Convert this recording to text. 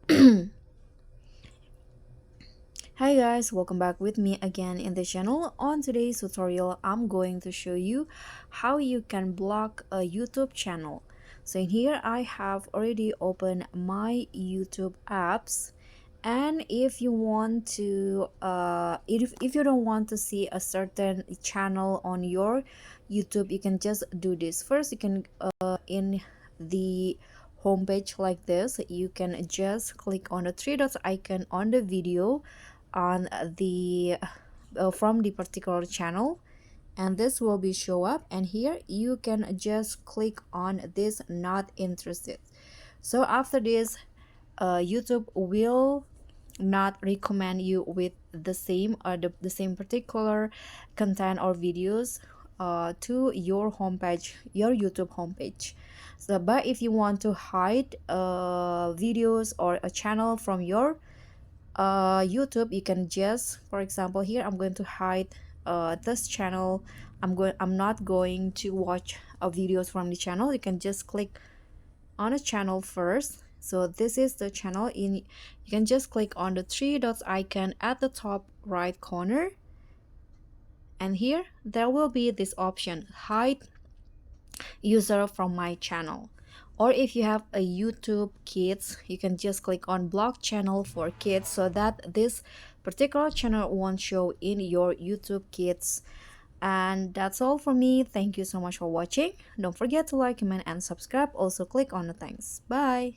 Hi guys, welcome back with me again in the channel. On today's tutorial, I'm going to show you how you can block a YouTube channel. So in here, I have already opened my YouTube apps. And if you want to, if you don't want to see a certain channel on your YouTube, you can just do this. First, you can, in the homepage like this, you can just click on the three dots icon on the video on the from the particular channel, and this will be show up, and here you can just click on this not interested. So after this, YouTube will not recommend you with the same or the same particular content or videos to your homepage, your YouTube homepage. So but if you want to hide videos or a channel from your YouTube, you can just, for example, here I'm going to hide this channel. I'm not going to watch videos from the channel. You can just click on a channel first. So this is the channel. In you can just click on the three dots icon at the top right corner, and here there will be this option, hide user from my channel. Or if you have a YouTube Kids, you can just click on block channel for kids so that this particular channel won't show in your YouTube Kids. And that's all for me. Thank you so much for watching. Don't forget to like, comment, and subscribe. Also click on the thanks. Bye.